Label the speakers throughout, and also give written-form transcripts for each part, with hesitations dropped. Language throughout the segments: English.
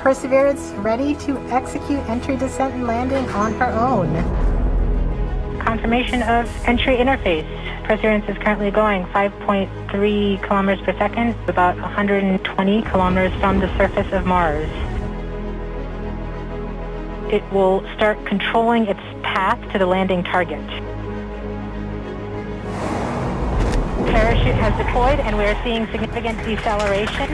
Speaker 1: Perseverance ready to execute entry, descent, and landing on her own. Confirmation of entry interface. Perseverance is currently going 5.3 kilometers per second, about 120 kilometers from the surface of Mars. It will start controlling its path to the landing target. Parachute has deployed and we are seeing significant deceleration.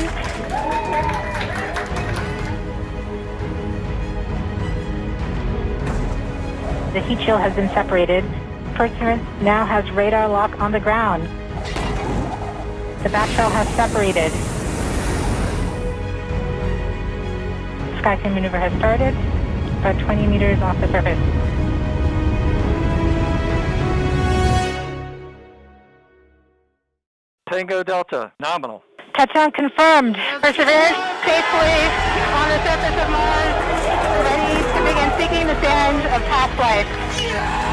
Speaker 1: The heat shield has been separated. Perseverance now has radar lock on the ground. The back shell has separated. Skycam maneuver has started, about 20 meters off the surface.
Speaker 2: Tango Delta, nominal.
Speaker 1: Touchdown confirmed. Perseverance safely on the surface of Mars, ready to begin seeking the sands of past life.